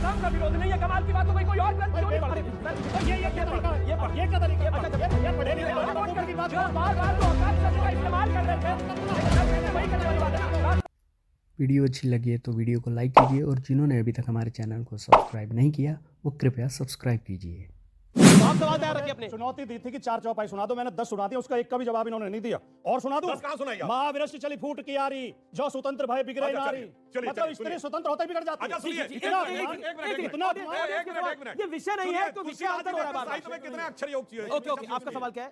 राम का विरोध नहीं है, कमाल की बात हो गई, कोई और ग्रंथ क्यों नहीं पढ़ते? ये क्या तरीका है? ये क्या तरीका है? ये पढ़े नहीं की बात बार-बार तो औकात शब्द का इस्तेमाल कर रहे थे, लेकिन वही करने वाली बात है ना। वीडियो अच्छी लगी है तो वीडियो को लाइक कीजिए और जिन्होंने अभी तक हमारे चैनल को सब्सक्राइब नहीं किया वो कृपया सब्सक्राइब कीजिए। आप सवाल तैयार रखिए अपने। चुनौती दी थी कि 4 चौपाई सुना दो, मैंने 10 सुना दिया, उसका एक का भी जवाब इन्होंने नहीं दिया। और सुना दूं? 10 कहां सुनाई? महाविरस्त चली फूट की यारी, जो स्वतंत्र भय बिगड़े अच्छा, नारी। चलिए, मतलब स्त्री स्वतंत्र होते बिगड़ जाती है। अच्छा, सुनिए, एक मिनट, ये विषय नहीं है तो विषय अंतर हो रहा है। साहित्य में कितने अक्षर योग चाहिए? ओके ओके, आपका सवाल क्या है?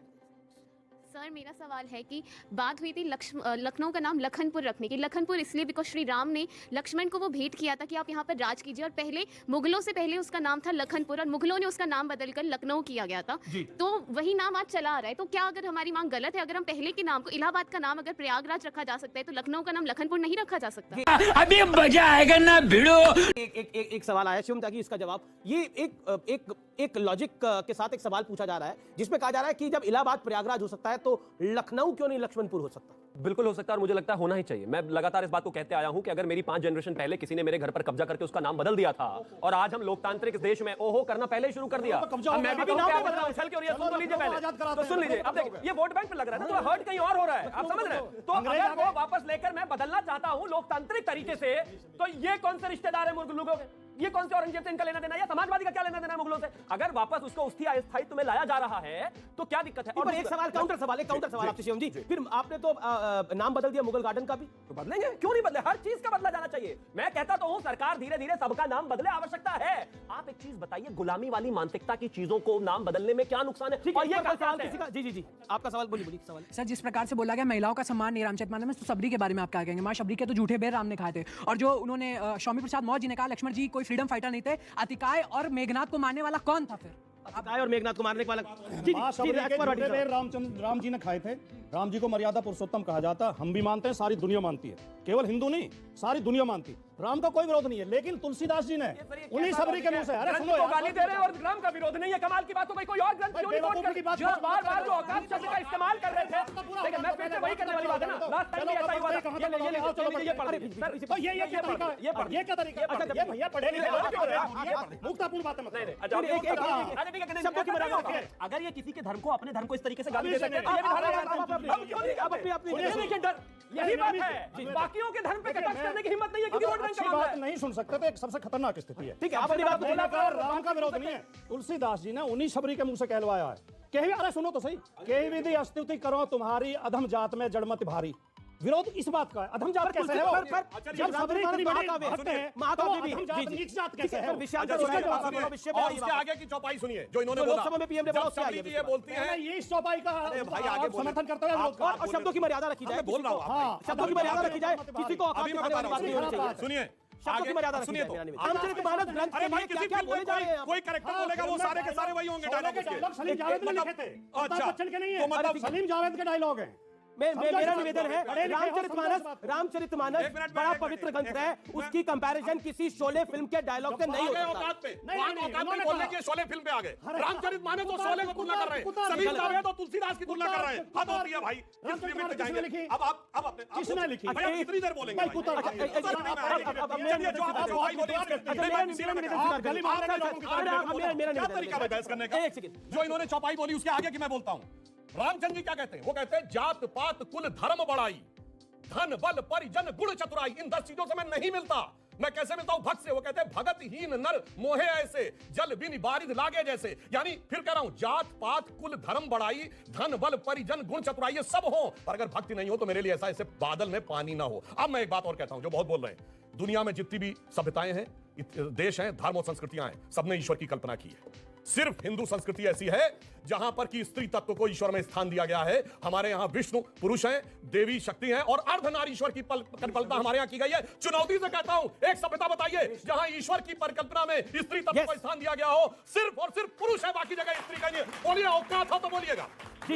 सर मेरा सवाल है कि बात हुई थी लखनऊ का नाम लखनपुर रखने की। लखनपुर इसलिए बिकॉज श्री राम ने लक्ष्मण को वो भेंट किया था कि आप यहाँ पर राज कीजिए, और पहले मुगलों से पहले उसका नाम था लखनपुर और मुगलों ने उसका नाम बदलकर लखनऊ किया गया था। तो वही नाम आज चला आ रहा है। तो क्या अगर हमारी मांग गलत है? अगर हम पहले के नाम को, इलाहाबाद का नाम अगर प्रयागराज रखा जा सकता है तो लखनऊ का नाम लखनपुर नहीं रखा जा सकता? अभी मजा आएगा ना भिड़ो। एक सवाल आया शिवम ताकि इसका जवाब, ये एक लॉजिक के साथ एक सवाल पूछा जा रहा है जिसमें कहा जा रहा है कि जब इलाहाबाद प्रयागराज हो सकता है तो लखनऊ क्यों नहीं लक्ष्मणपुर हो सकता? बिल्कुल हो सकता है और मुझे लगता है होना ही चाहिए। मैं लगातार इस बात को कहते आया हूं कि अगर मेरी 5 जनरेशन पहले किसी ने मेरे घर पर कब्जा करके उसका नाम बदल दिया था और आज हम लोकतांत्रिक देश में ओहो करना पहले ही शुरू कर दिया। अब मैं भी कहूं कि आप उछल के और ये सुन तो लीजिए पहले, तो सुन लीजिए। अब देखिए ये वोट बैंक पे लग रहा है ना, तो हर्ट कहीं और हो रहा है, आप समझ रहे हैं? तो अगर वो वापस लेकर मैं बदलना चाहता हूं लोकतांत्रिक तरीके से, तो ये कौन से रिश्तेदार है मुगलों के? ये कौन से औरंगजेब से इनका लेना देना, या समाजवादी का क्या लेना देना है मुगलों से? अगर वापस उसको स्थायित्व में लाया जा रहा है तो क्या दिक्कत है? और एक सवाल, काउंटर सवाल आपसे शिवम जी, फिर आपने तो नाम बदल दिया मुगल गार्डन का भी, तो बदलेंगे, क्यों नहीं बदले? हर चीज का बदला जाना चाहिए। मैं कहता तो हूं सरकार धीरे धीरे सबका नाम बदले, आवश्यकता है। आप एक चीज बताइए, गुलामी वाली मानसिकता की चीजों को नाम बदलने में क्या नुकसान है? और ये सवाल किसी का, जी आपका सवाल बोलिए सवाल। सर जिस प्रकार से बोला गया महिलाओं का सम्मान नहीं रामचरितमानस में, तो सबरी के बारे में आप क्या कहेंगे? मां शबरी के तो झूठे बेर राम ने खाए थे, और जो उन्होंने स्वामी प्रसाद मौर्य जी ने कहा लक्ष्मण जी कोई फ्रीडम फाइटर नहीं थे, अतिकाय और मेघनाथ को मारने वाला कौन था? फिर अतिकाय और मेघनाथ को मारने वाला राम जी ने खाए थे। राम जी को मर्यादा पुरुषोत्तम कहा जाता, हम भी मानते हैं, सारी दुनिया मानती है, केवल हिंदू नहीं सारी दुनिया मानती है। राम का कोई विरोध नहीं है, लेकिन तुलसीदास जी ने उन्हीं सबरी के मुंह से, अरे सुनो, गाली दे रहे हैं और राम का विरोध नहीं है, कमाल की बात हो गई, कोई और ग्रंथ क्यों नहीं कोट कर? जो बार-बार जो औकात शब्द का इस्तेमाल कर रहे थे, लेकिन मैं फिर से वही करने वाली बात है ना, लास्ट टाइम भी ऐसा ही हुआ था। ये पढ़ सर, ये क्या तरीका है? ये क्या तरीका है? अच्छा ये भैया पढ़े नहीं, मुक्तापूर्ण बात है। अगर ये किसी के धर्म को, अपने धर्म को इस तरीके से गाली दे सकते हैं, यही बात है, बाकियों के धर्म पे कटाक्ष करने की हिम्मत नहीं है, क्योंकि वोट बैंक का मामला है। नहीं सुन सकते तो एक सबसे खतरनाक स्थिति है। ठीक है, अपनी बात बोला, राम का विरोध नहीं है, तुलसीदास जी ने उन्हीं सबरी के मुंह से कहलवाया है। कहीं, अरे सुनो तो सही, कहीं विधि स्तुति करो तुम्हारी, अधम जात में जड़मत भारी। विरोध इस बात का है, अधम जात कैसे है वो? जब सबरी इतनी बड़ी भक्त है, महाकाव्य भी नीच जात कैसे है? उसके आगे की चौपाई सुनिए जो इन्होंने बोला। ये बोलती है ये इस चौपाई का समर्थन करते हैं और शब्दों की मर्यादा रखी जाए, बोल रहा हूँ, शब्दों की मर्यादा रखी जाए, किसी को अभी मैं बता रहा हूँ, सुनिए शब्दों की मर्यादा रखी जाए। रामचरितमानस ग्रंथ के लिए क्या बोले जा रहे हैं? कोई कैरेक्टर बोलेगा वो सारे के सारे वही होंगे डायलॉग उसके। सलीम जावेद ने लिखे थे, अमिताभ बच्चन के नहीं है, मतलब सलीम जावेद के डायलॉग हैं। मेरा निवेदन है, रामचरितमानस बड़ा पवित्र ग्रंथ है, उसकी कंपैरिजन किसी शोले फिल्म के डायलॉग से नहीं होता। औकात पे बोलने के शोले फिल्म पे आ गए। रामचरितमानस और शोले को तुलना कर रहे हैं, सलीम जावेद और तुलसीदास की तुलना कर रहे हैं। हद होती है भाई, अब अपने किसने लिखी? कितनी देर बोलेंगे? क्या तरीका है बहस करने का? जो इन्होंने चौपाई बोली उसके आगे की मैं बोलता हूँ। रामचंद्र जी क्या कहते हैं? वो कहते हैं जात पात कुल धर्म बढ़ाई, धन बल परिजन गुण चतुराई। इन 10 चीजों से मैं नहीं मिलता। मैं कैसे मिलता हूं? भक्त से। वो कहते हैं भगतहीन नर मोहे ऐसे, जल बिन बारिद लागे जैसे। यानी फिर कह रहा हूं, जात पात कुल धर्म बढ़ाई, धन बल परिजन गुण चतुराई, ये सब हो, पर अगर भक्ति नहीं हो तो मेरे लिए ऐसा ऐसे बादल में पानी ना हो। अब मैं एक बात और कहता हूं जो बहुत बोल रहे हैं, दुनिया में जितनी भी सभ्यताएं हैं, देश हैं, धर्म और संस्कृतियां हैं, सबने ईश्वर की कल्पना की है। सिर्फ हिंदू संस्कृति ऐसी है जहां पर कि स्त्री तत्व को ईश्वर में स्थान दिया गया है। हमारे यहां विष्णु पुरुष हैं, देवी शक्ति हैं, और अर्धनारीश्वर की कल्पना हमारे यहां की गई है। चुनौती से कहता हूं, एक सभ्यता बताइए जहां ईश्वर की परिकल्पना में स्त्री तत्व को स्थान दिया गया हो। सिर्फ और सिर्फ पुरुष है, बाकी जगह स्त्री का नहीं है। बोलिए औकात हो तो बोलिएगा। जी